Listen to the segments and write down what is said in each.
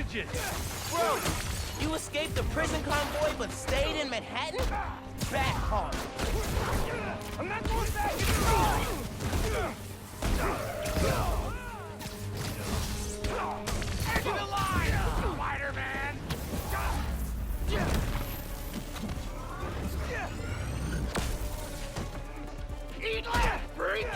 savages! Bro, you escaped the prison convoy but stayed in Manhattan? Back hard. I'm not going back! End of the line, Spider-Man! Eat left, freak!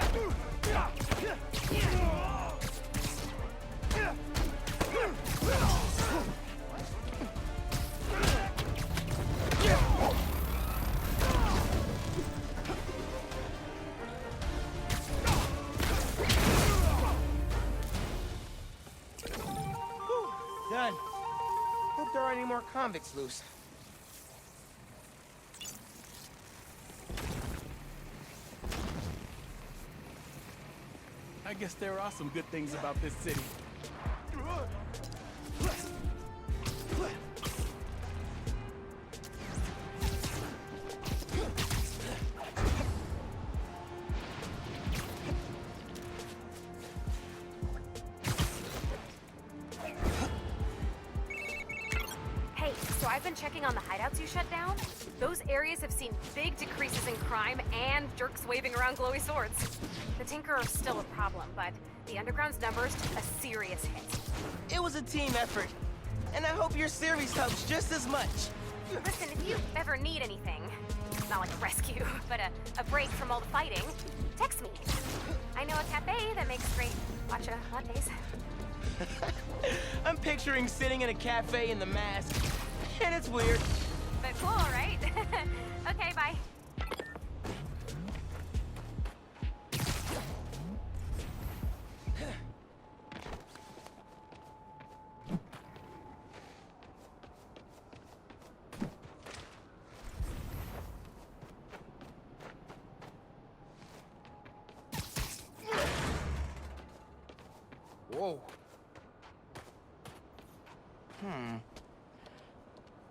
Done. Hope there aren't any more convicts loose. I guess there are some good things about this city. Hey, so I've been checking on the hideouts you shut down. Those areas have seen big decreases in crime and jerks waving around glowy swords. The Tinker are still a problem, but the Underground's numbers took a serious hit. It was a team effort, and I hope your series helps just as much. Listen, if you ever need anything, not like a rescue, but a break from all the fighting, text me. I know a cafe that makes great matcha lattes. I'm picturing sitting in a cafe in the mask, and it's weird. But cool, right? Okay, bye. Whoa.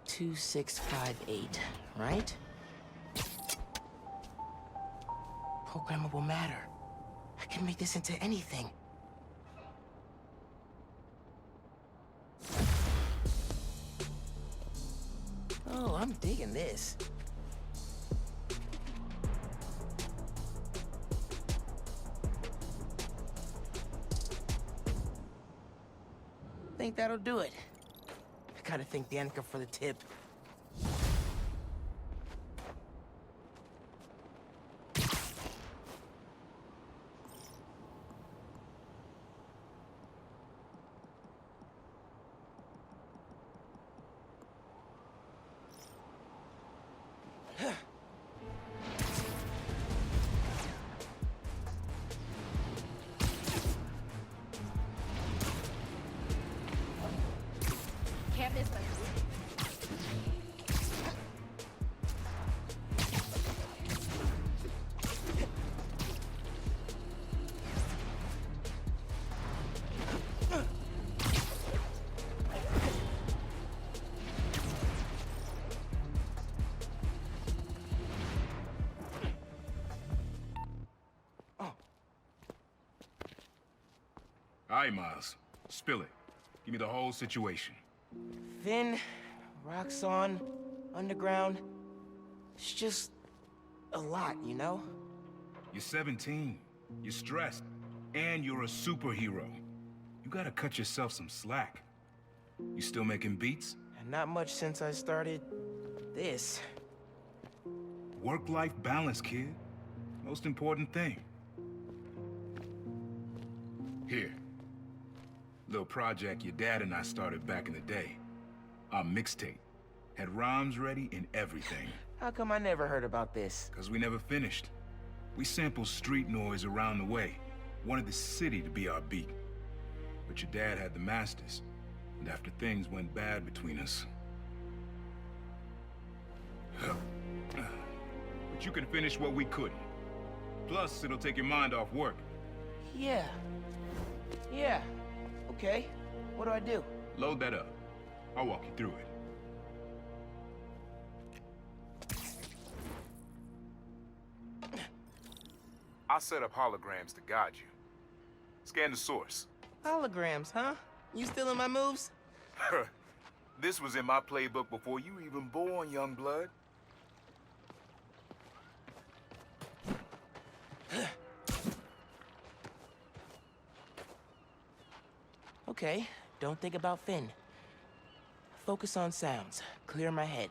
2658, right? Programmable matter. I can make this into anything. Oh, I'm digging this. Think that'll do it. I gotta thank Danica for the tip. Can't miss this. All right, Miles. Spill it. Give me the whole situation. Finn, Roxxon, Underground. It's just a lot, you know? You're 17. You're stressed. And you're a superhero. You gotta cut yourself some slack. You still making beats? And not much since I started this. Work-life balance, kid. Most important thing. Here. Little project your dad and I started back in the day. Our mixtape. Had rhymes ready and everything. How come I never heard about this? Cause we never finished. We sampled street noise around the way. Wanted the city to be our beat. But your dad had the masters. And after things went bad between us... But you can finish what we couldn't. Plus, it'll take your mind off work. Yeah. Yeah. Okay. What do I do? Load that up. I'll walk you through it. I'll set up holograms to guide you. Scan the source. Holograms, huh? You stealing my moves? This was in my playbook before you even born, young blood. Okay, don't think about Finn. Focus on sounds. Clear my head.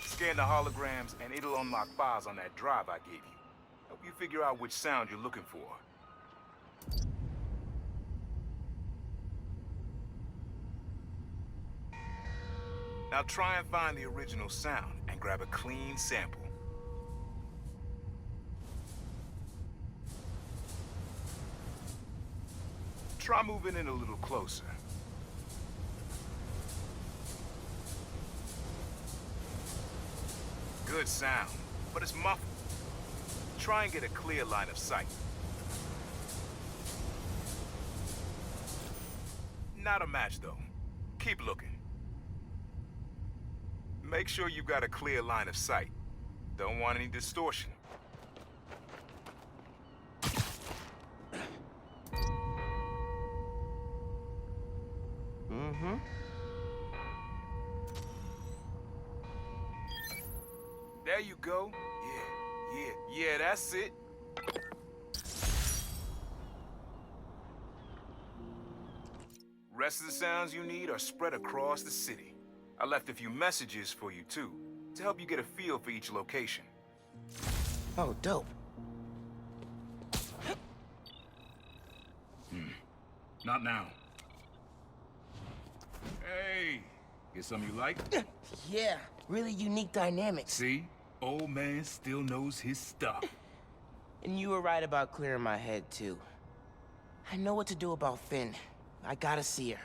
Scan the holograms, and it'll unlock files on that drive I gave you. Help you figure out which sound you're looking for. Now try and find the original sound and grab a clean sample. Try moving in a little closer. Good sound, but it's muffled. Try and get a clear line of sight. Not a match, though. Keep looking. Make sure you've got a clear line of sight. Don't want any distortion. Mm-hmm. There you go. Yeah, that's it. Rest of the sounds you need are spread across the city. I left a few messages for you, too, to help you get a feel for each location. Oh, dope. Not now. Hey, get something you like? Yeah, really unique dynamics. See? Old man still knows his stuff. And you were right about clearing my head, too. I know what to do about Finn. I gotta see her.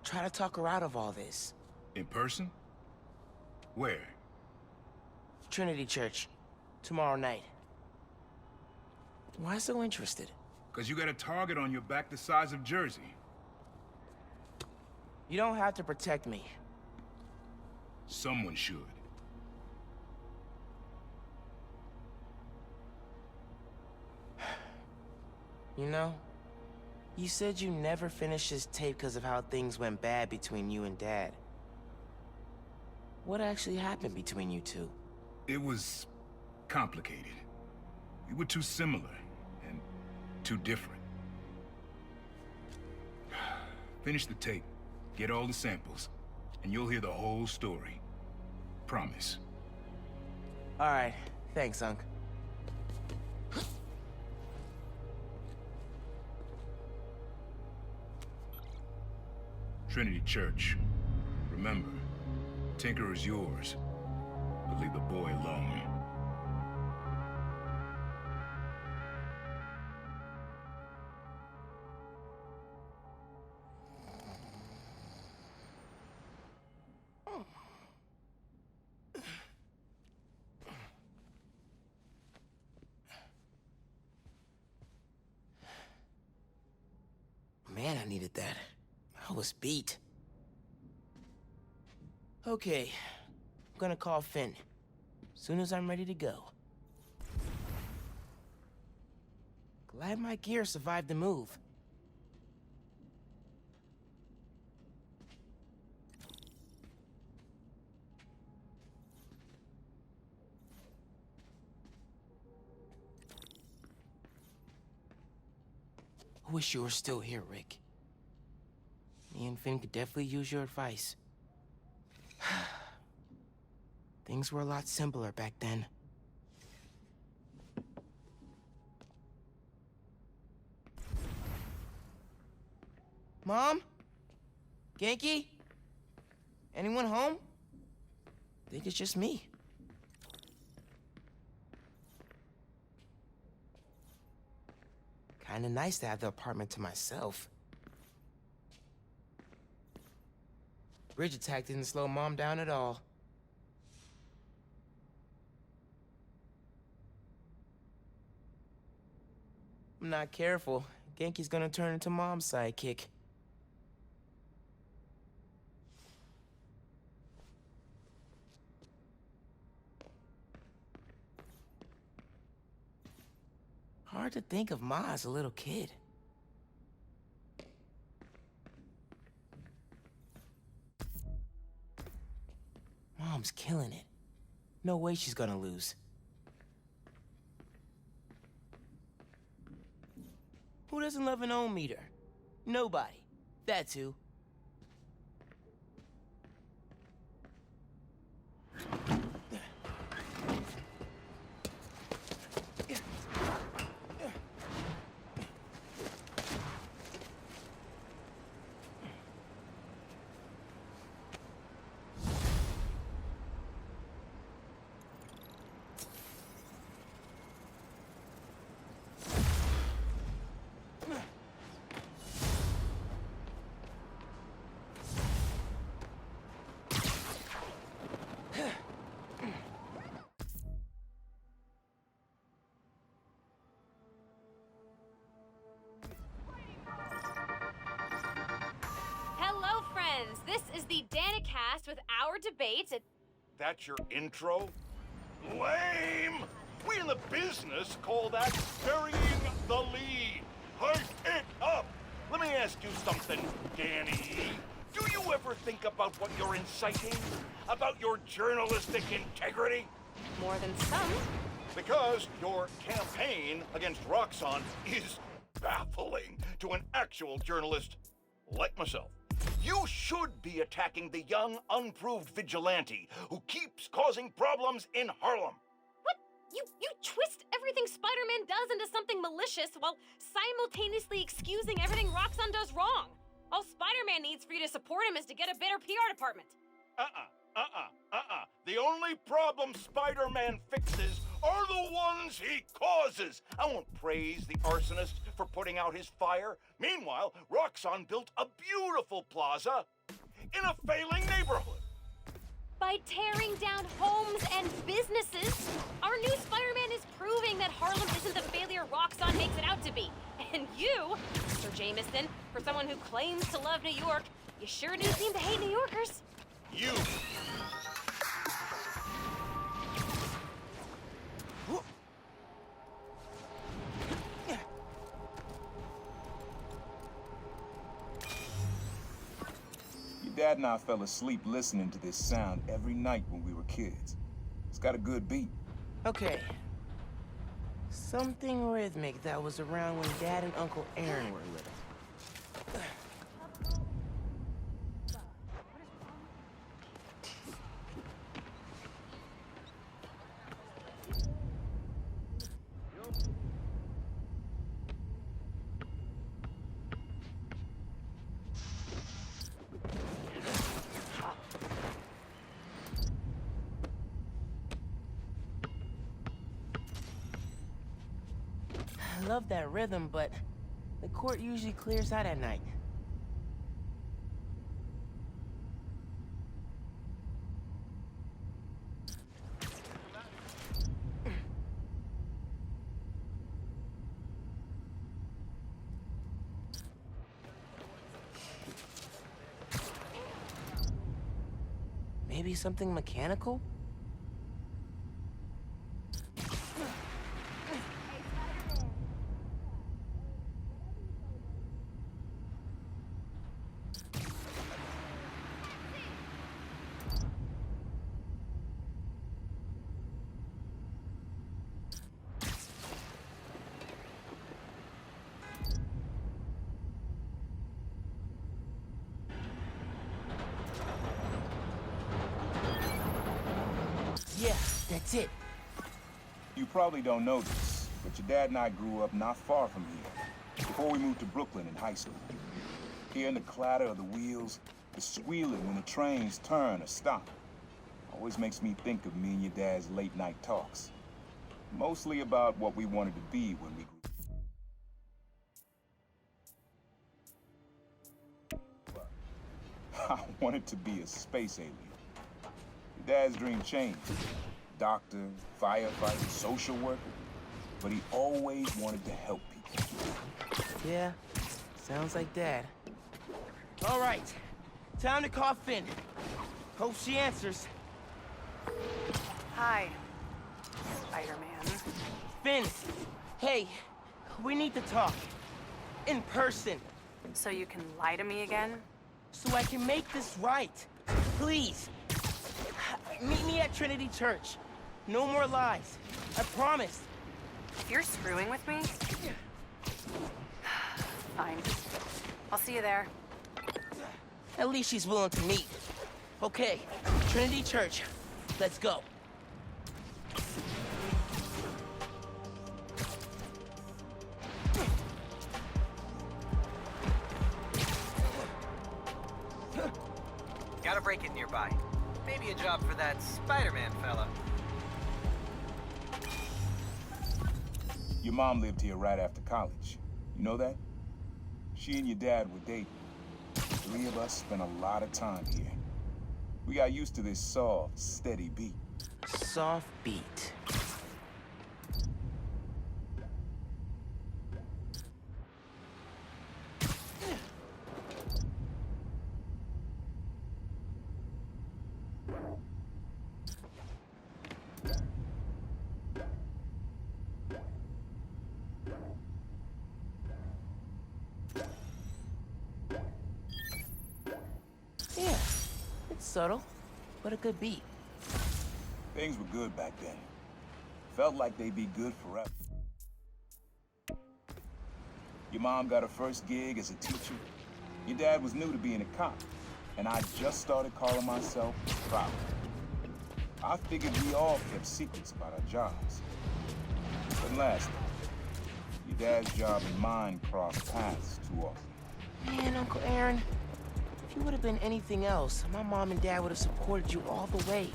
Try to talk her out of all this. In person? Where? Trinity Church. Tomorrow night. Why so interested? Because you got a target on your back the size of Jersey. You don't have to protect me. Someone should. You know, you said you never finished this tape because of how things went bad between you and Dad. What actually happened between you two? It was complicated. We were too similar and too different. Finish the tape, get all the samples, and you'll hear the whole story. Promise. All right, thanks, Unc. Trinity Church. Remember, Tinker is yours, but leave the boy alone. Man, I needed that. I was beat. Okay, I'm gonna call Finn. Soon as I'm ready to go. Glad my gear survived the move. I wish you were still here, Rick. Me and Finn could definitely use your advice. Things were a lot simpler back then. Mom? Genki? Anyone home? Think it's just me. Kinda nice to have the apartment to myself. Bridge attack didn't slow Mom down at all. I'm not careful. Genki's gonna turn into Mom's sidekick. Hard to think of Ma as a little kid. Mom's killing it. No way she's gonna lose. Who doesn't love an ohm meter? Nobody. That's who. Hello, friends. This is the Danicast with our debate. That's your intro? Lame! We in the business call that burying the lead. Hype it up! Let me ask you something, Danny. Do you ever think about what you're inciting? About your journalistic integrity? More than some. Because your campaign against Roxxon is baffling to an actual journalist like myself. You should be attacking the young, unproved vigilante who keeps causing problems in Harlem. What? You twist everything Spider-Man does into something malicious while simultaneously excusing everything Roxxon does wrong. All Spider-Man needs for you to support him is to get a better PR department. The only problem Spider-Man fixes are the ones he causes. I won't praise the arsonist for putting out his fire. Meanwhile, Roxxon built a beautiful plaza in a failing neighborhood. By tearing down homes and businesses, our new Spider-Man is proving that Harlem isn't the failure Roxxon makes it out to be. And you, Mr. Jameson, for someone who claims to love New York, you sure do seem to hate New Yorkers. You. Your dad and I fell asleep listening to this sound every night when we were kids. It's got a good beat. Okay. Something rhythmic that was around when Dad and Uncle Aaron were little. I love that rhythm, but the court usually clears out at night. Maybe something mechanical? Yeah, that's it. You probably don't know this, but your dad and I grew up not far from here, before we moved to Brooklyn in high school. Hearing the clatter of the wheels, the squealing when the trains turn or stop, always makes me think of me and your dad's late night talks. Mostly about what we wanted to be when we grew up. I wanted to be a space alien. Your dad's dream changed. Doctor, firefighter, social worker. But he always wanted to help people. Yeah, sounds like Dad. All right, time to call Finn. Hope she answers. Hi, Spider-Man. Finn, hey, we need to talk. In person, So you can lie to me again? so I can make this right. Please. Meet me at Trinity Church. No more lies. I promise. If you're screwing with me... Fine. I'll see you there. At least she's willing to meet. Okay, Trinity Church. Let's go. Got a break-in nearby. Maybe a job for that Spider-Man fella. Your mom lived here right after college. You know that? She and your dad were dating. The three of us spent a lot of time here. We got used to this soft, steady beat. Soft beat. Yeah, it's subtle, but a good beat. Things were good back then. Felt like they'd be good forever. Your mom got her first gig as a teacher. Your dad was new to being a cop, and I just started calling myself proud. I figured we all kept secrets about our jobs. Couldn't last. Your dad's job and mine crossed paths too often. Man, Uncle Aaron, if you would have been anything else, my mom and dad would have supported you all the way.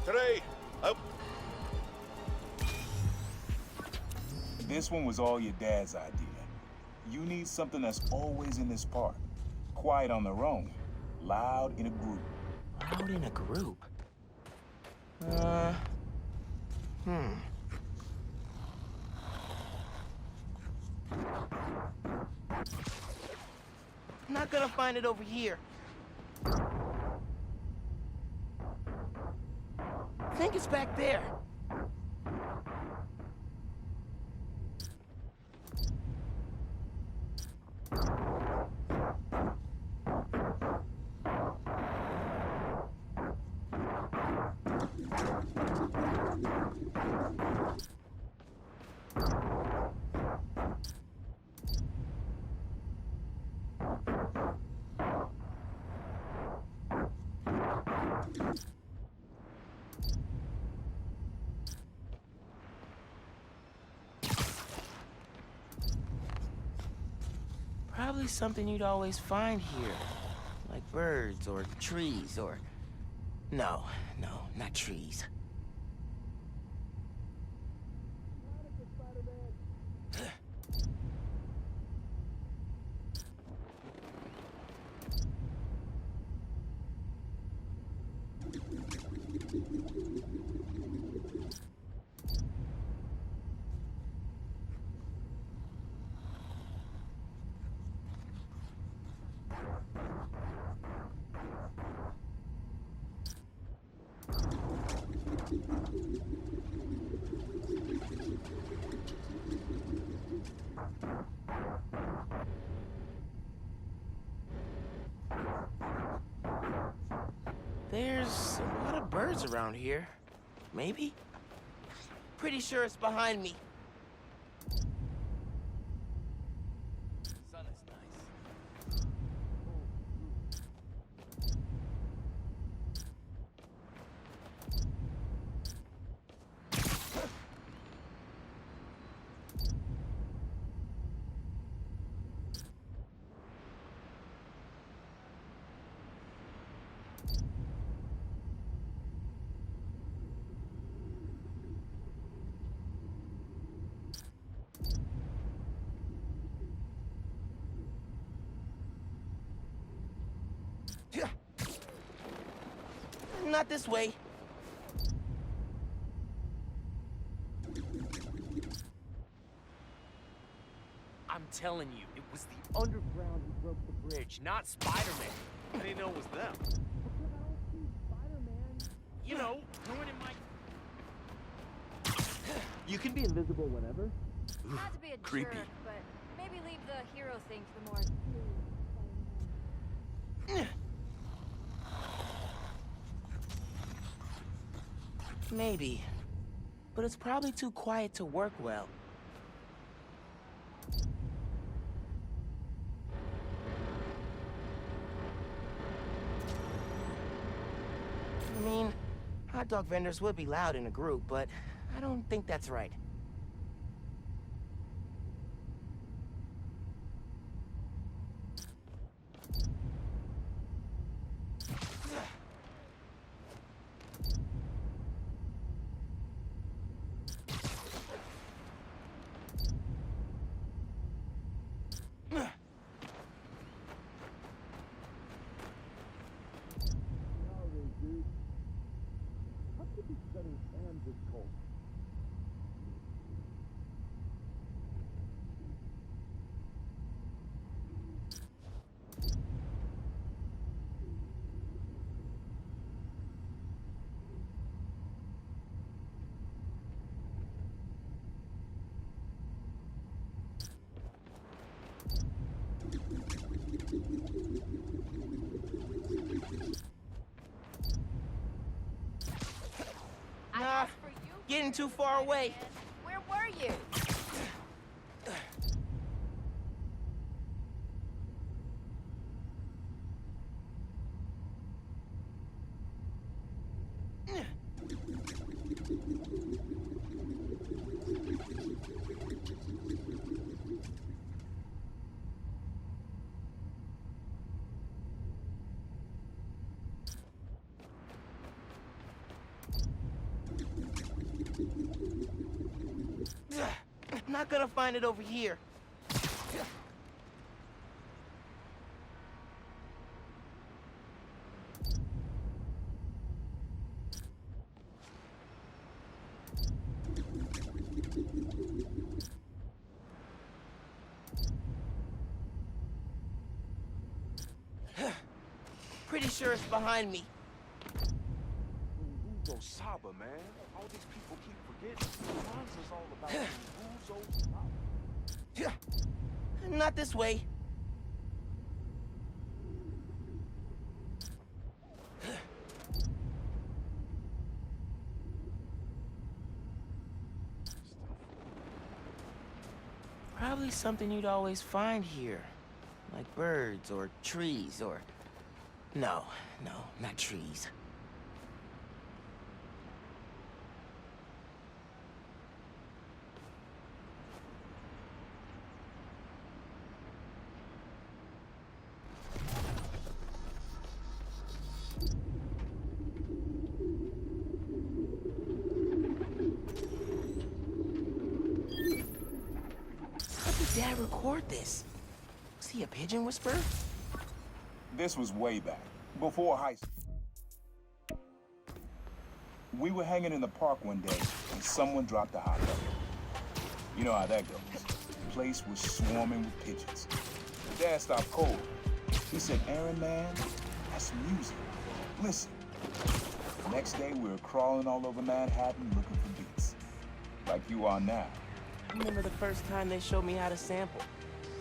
Today, This one was all your dad's idea. You need something that's always in this park. Quiet on their own, loud in a group. Loud in a group? I'm not gonna find it over here. I think it's back there. Probably something you'd always find here. Like birds or trees or... No, not trees. There's a lot of birds around here. Maybe? Pretty sure it's behind me. Sun is nice. Not this way. I'm telling you, it was the underground who broke the bridge, not Spider-Man. I didn't know it was them. Spider-Man. You know, ruining my You can be invisible whenever. Not to be a creepy. jerk, but maybe leave the hero thing to the more Maybe. But it's probably too quiet to work well. I mean, hot dog vendors would be loud in a group, but I don't think that's right. Nah, getting too far away. Where were you? Not gonna find it over here. Pretty sure it's behind me. Uzo Saba, man. All these people keep forgetting. Kwanzaa's all about Uzo Saba. Not this way. Probably something you'd always find here. Like birds or trees or... No, not trees. How did Dad record this? Was he a pigeon whisperer? This was way back, before high school. We were hanging in the park one day, and someone dropped a hot dog. You know how that goes. The place was swarming with pigeons. Dad stopped cold. He said, "Aaron, man, that's music. Listen." The next day, we were crawling all over Manhattan looking for beats. Like you are now. I remember the first time they showed me how to sample.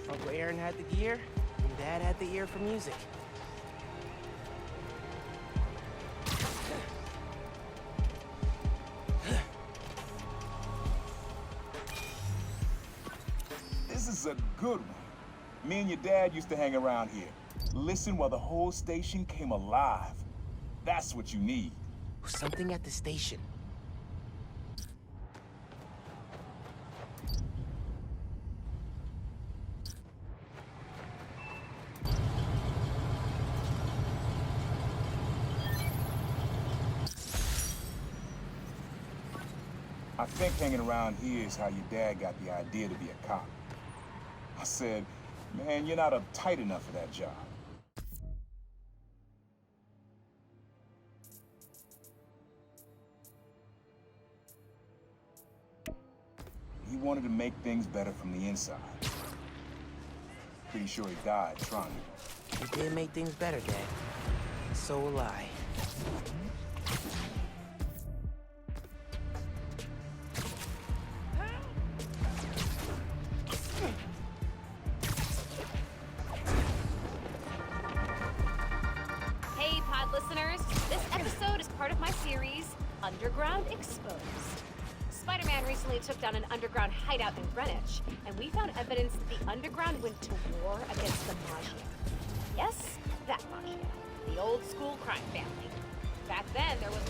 Uncle Aaron had the gear, and Dad had the ear for music. This is a good one. Me and your dad used to hang around here. Listen while the whole station came alive. That's what you need. Something at the station. I think hanging around here is how your dad got the idea to be a cop. I said, "Man, you're not uptight enough for that job." He wanted to make things better from the inside. Pretty sure he died trying. You did make things better, Dad. So will I. listeners. This episode is part of my series, Underground Exposed. Spider-Man recently took down an underground hideout in Greenwich, and we found evidence that the underground went to war against the Mafia. Yes, that Mafia. The old school crime family. Back then, there was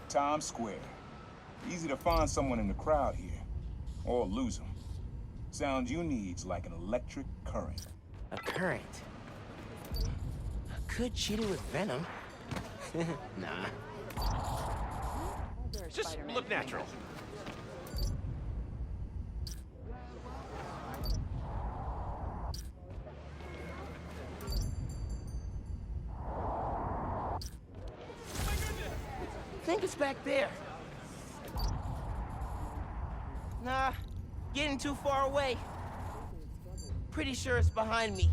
Times Square. Easy to find someone in the crowd here, or lose them. Sound you need's like an electric current. A current? I could cheat it with venom. Nah. Just look natural. I think it's back there. Nah, getting too far away. Pretty sure it's behind me.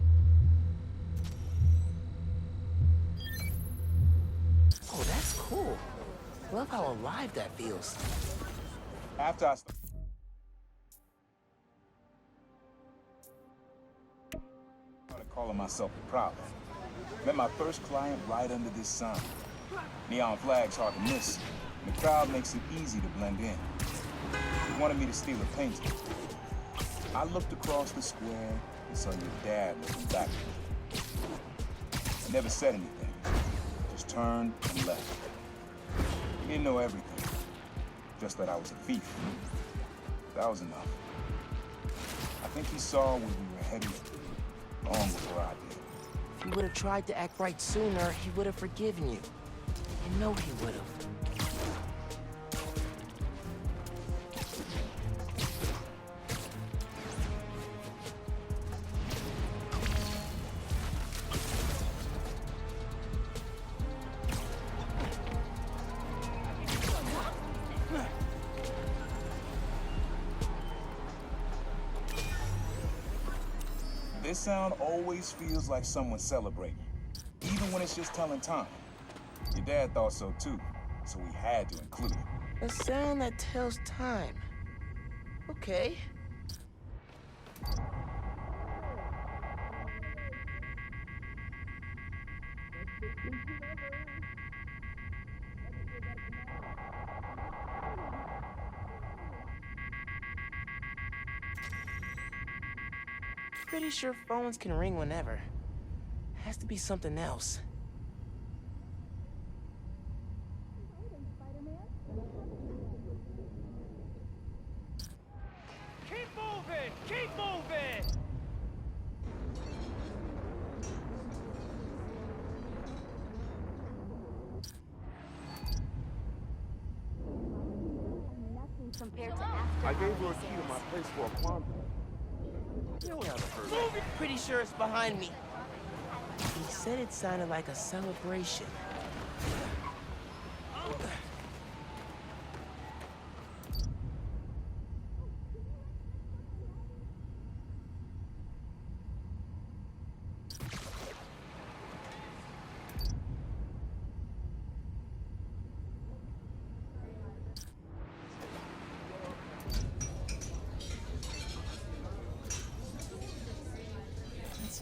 Oh, that's cool. Love how alive that feels. After I started calling myself the Prowler, met my first client right under this sign. Neon flag's hard to miss, and the crowd makes it easy to blend in. He wanted me to steal a painting. I looked across the square and saw your dad looking back at me. He never said anything, just turned and left. He didn't know everything, just that I was a thief. That was enough. I think he saw where we were headed long before I did. If he would have tried to act right sooner, he would have forgiven you. You know he would have. This sound always feels like someone celebrating, even when it's just telling time. Your dad thought so too, so we had to include it. A sound that tells time. Okay. Pretty sure phones can ring whenever. Has to be something else. Keep moving! Keep moving! Compared to after. I gave her a key to my place for a quantum. You haven't heard that. Pretty sure it's behind me. He said it sounded like a celebration.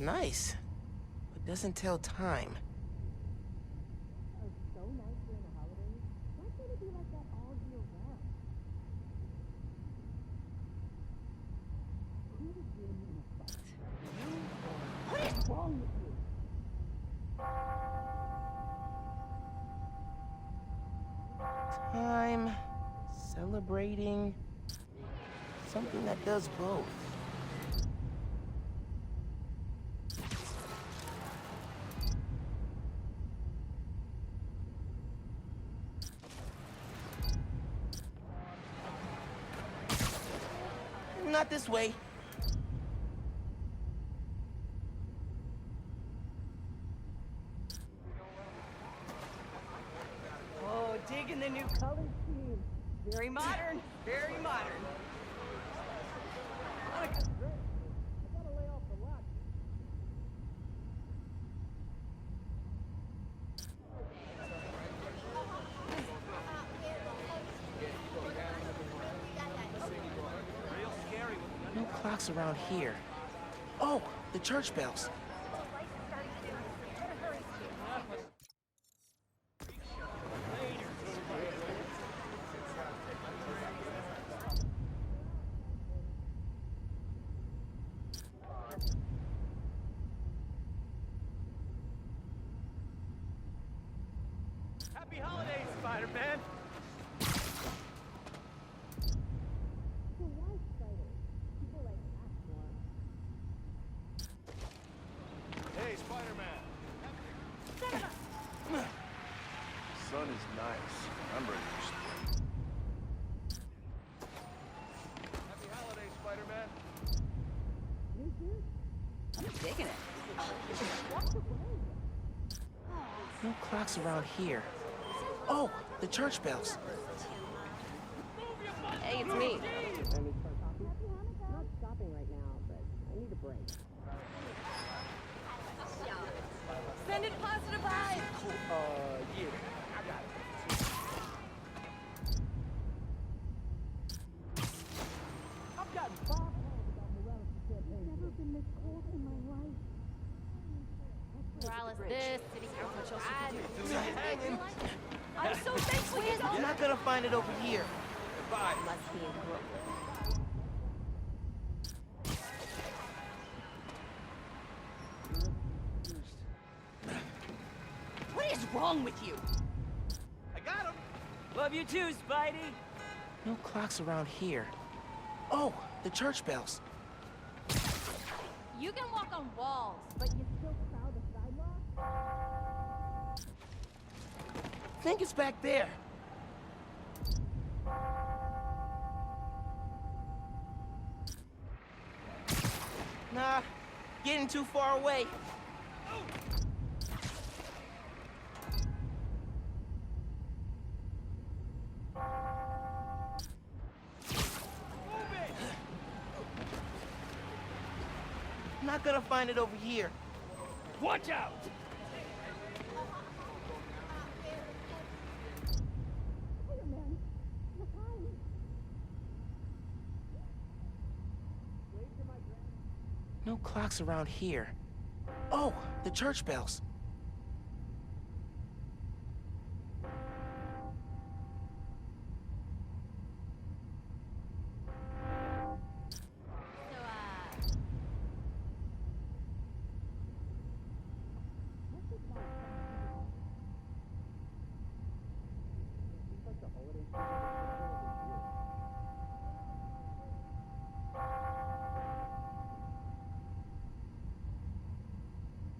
It's nice, but doesn't tell time. So nice during the holidays. Why can't it be like that all year round? Who would win in a fight? What is wrong with you? Time, celebrating, something that does both. Not this way. Oh, digging the new color scheme. Very modern, very modern. Monica's great. I gotta lay off the lot. No clocks around here. Oh, the church bells. Happy holidays, Spider-Man. So why spiders? People like that more. Hey, Spider-Man. Sun is nice. I'm ready for spring. Happy holidays, Spider-Man. Me too. I'm digging it. Walk away. No clocks around here. Oh, the church bells. Hey, it's me. Not stopping right now, but I need a break. Sending positive vibes. Yeah, I got it. I've gotten 5 calls about Morales' campaign. Never been this cold in my life. Morales this, city council that. I'm so thankful you You're not gonna find it over here. Must be in Brooklyn. What is wrong with you? I got him. Love you too, Spidey. No clocks around here. Oh, the church bells. You can walk on walls. But you still crowd the sidewalk? I think it's back there. Nah, getting too far away. Not gonna find it over here. Watch out! Spider-Man, behind. No clocks around here. Oh, the church bells.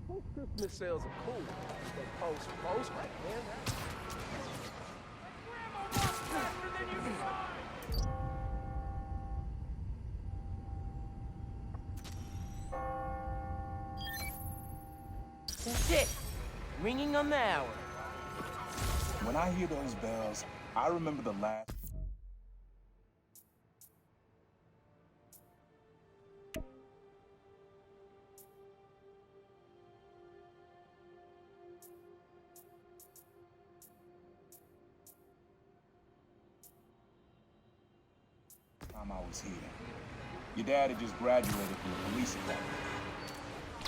Post-Christmas sales are cool. But post, man. That's it. Ringing on the hour. When I hear those bells, I remember the last. time I was here. Your dad had just graduated from the police academy.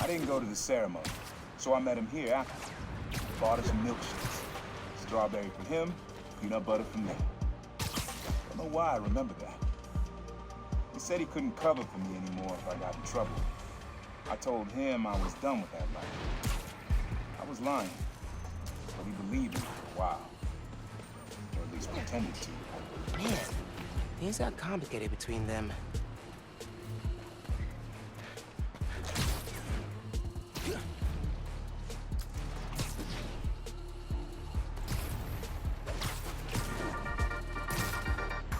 I didn't go to the ceremony, so I met him here after. Bought us some milkshakes. Strawberry for him, peanut butter for me. Don't know why I remember that. He said he couldn't cover for me anymore if I got in trouble. I told him I was done with that life. I was lying, but he believed me for a while. Or at least pretended to. Man, things got complicated between them.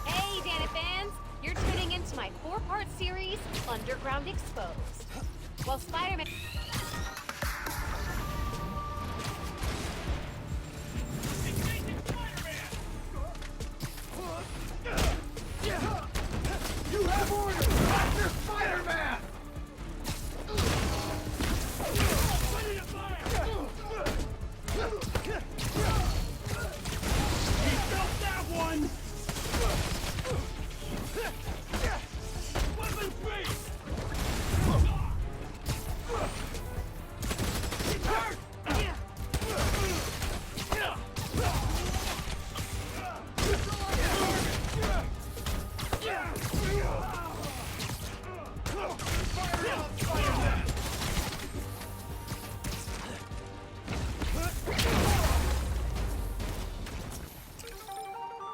Hey, Dana fans! You're tuning into my 4-part series, Underground Exposed. While Spider-Man... You have orders! Master Spider-Man! He felt that one! Weapon free! He's hurt!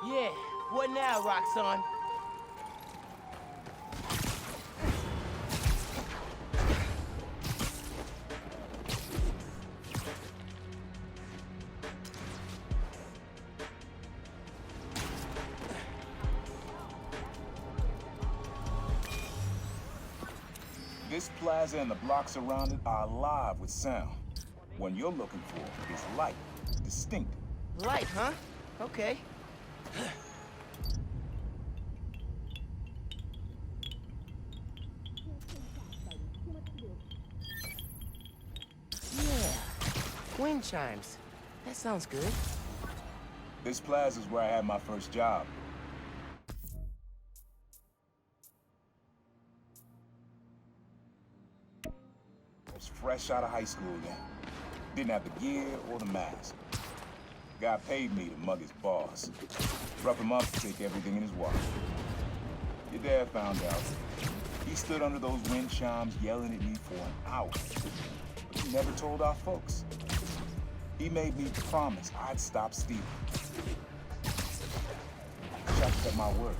Yeah, what now, Roxxon? This plaza and the blocks around it are alive with sound. What you're looking for is light, distinct. Light, huh? Okay. Yeah, wind chimes. That sounds good. This plaza's where I had my first job. I was fresh out of high school then. Didn't have the gear or the mask. Guy paid me to mug his boss. Rough him up to take everything in his wallet. Your dad found out. He stood under those wind chimes yelling at me for an hour. But he never told our folks. He made me promise I'd stop stealing. Chucked at my word.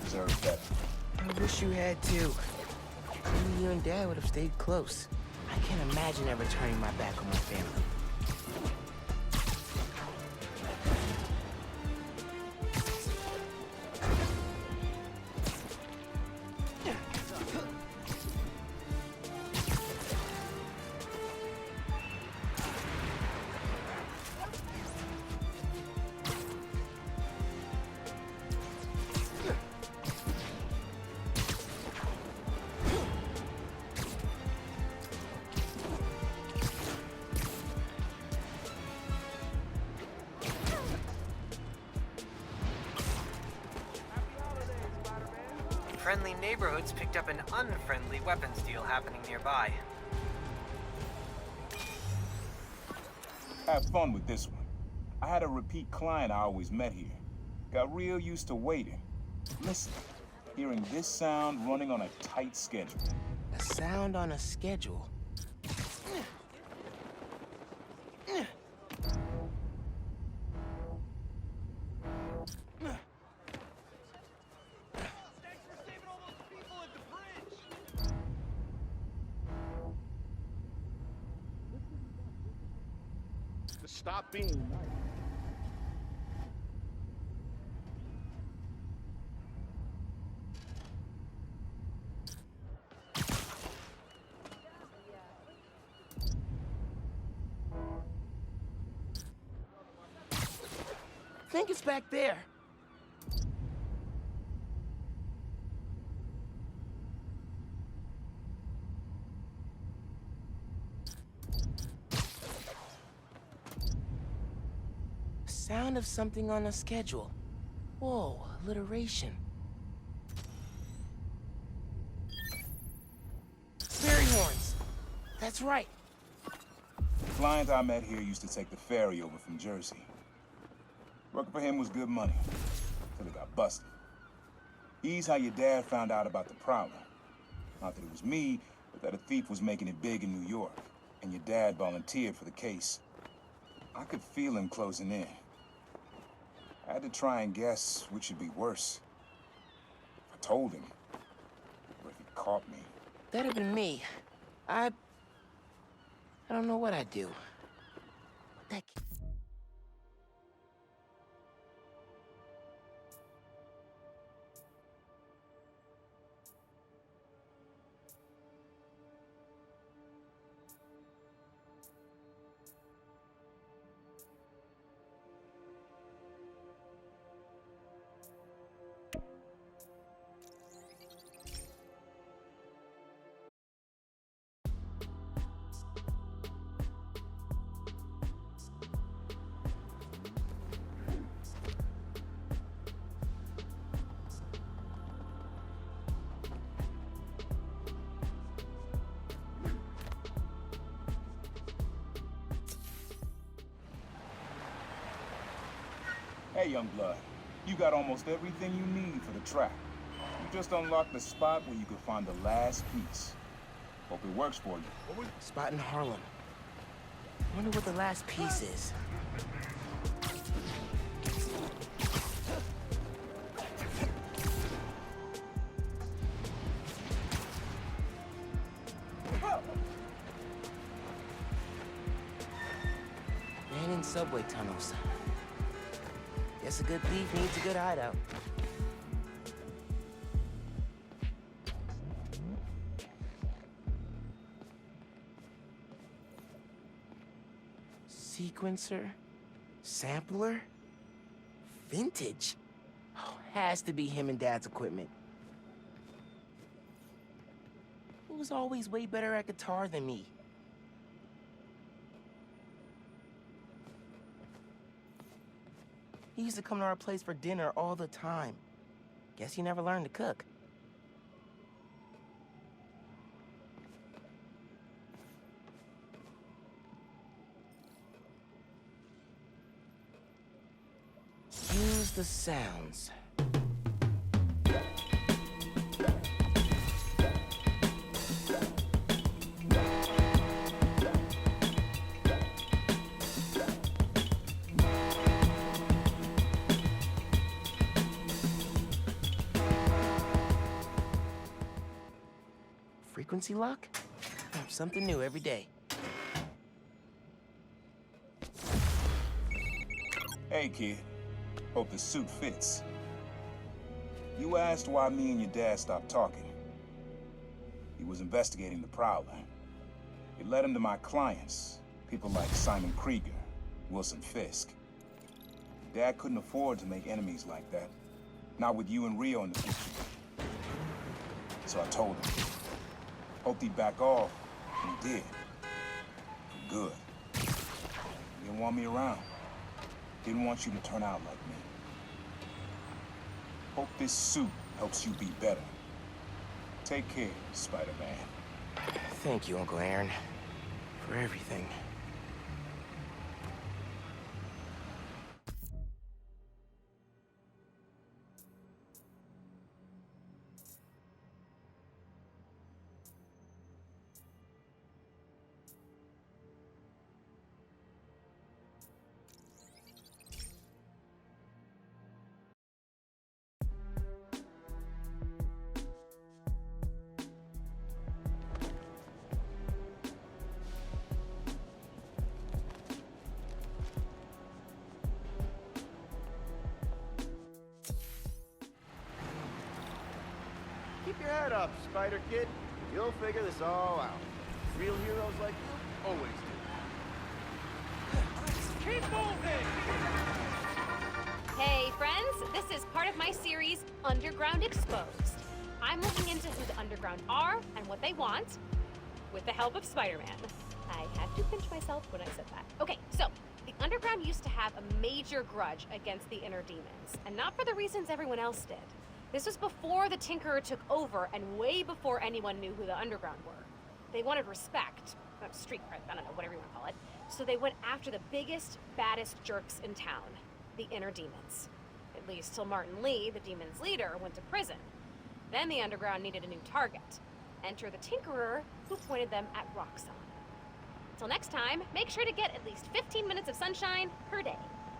Deserved better. I wish you had too. Maybe you and Dad would have stayed close. I can't imagine ever turning my back on my family. Friendly neighborhoods picked up an unfriendly weapons deal happening nearby. Have fun with this one. I had a repeat client I always met here. Got real used to waiting. Listen, hearing this sound running on a tight schedule. A sound on a schedule. Stop being nice. I think it's back there. Sound of something on a schedule. Whoa, alliteration. That's right. The client I met here used to take the ferry over from Jersey. Working for him was good money, till he got busted. He's how your dad found out about the Prowler. Not that it was me, but that a thief was making it big in New York, and your dad volunteered for the case. I could feel him closing in. I had to try and guess which would be worse. If I told him, or if he caught me. That'd have been me. I don't know what I'd do. That kid. Hey, young blood, you got almost everything you need for the track. You just unlocked the spot where you can find the last piece. Hope it works for you. Spot in Harlem. Wonder what the last piece is. Man in subway tunnels. Guess a good thief needs a good hideout. Sequencer? Sampler? Vintage? Oh, has to be him and Dad's equipment. He was always way better at guitar than me. He used to come to our place for dinner all the time. Guess he never learned to cook. Use the sounds. Frequency lock? Something new every day. Hey, kid. Hope the suit fits. You asked why me and your dad stopped talking. He was investigating the Prowler. It led him to my clients, people like Simon Krieger, Wilson Fisk. Dad couldn't afford to make enemies like that. Not with you and Rio in the picture. So I told him. Hoped he'd back off, and he did. For good. He didn't want me around. Didn't want you to turn out like me. Hope this suit helps you be better. Take care, Spider-Man. Thank you, Uncle Aaron, for everything. Keep your head up, Spider Kid. You'll figure this all out. Real heroes like you always do. Keep moving! Hey, friends, this is part of my series, Underground Exposed. I'm looking into who the Underground are and what they want, with the help of Spider-Man. I had to pinch myself when I said that. Okay, so, the Underground used to have a major grudge against the Inner Demons, and not for the reasons everyone else did. This was before the Tinkerer took over and way before anyone knew who the Underground were. They wanted respect, street cred, I don't know, whatever you want to call it. So they went after the biggest, baddest jerks in town, the Inner Demons. At least till Martin Lee, the Demons' leader, went to prison. Then the Underground needed a new target. Enter the Tinkerer, who pointed them at Roxxon. Till next time, make sure to get at least 15 minutes of sunshine per day.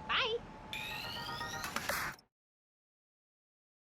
Bye!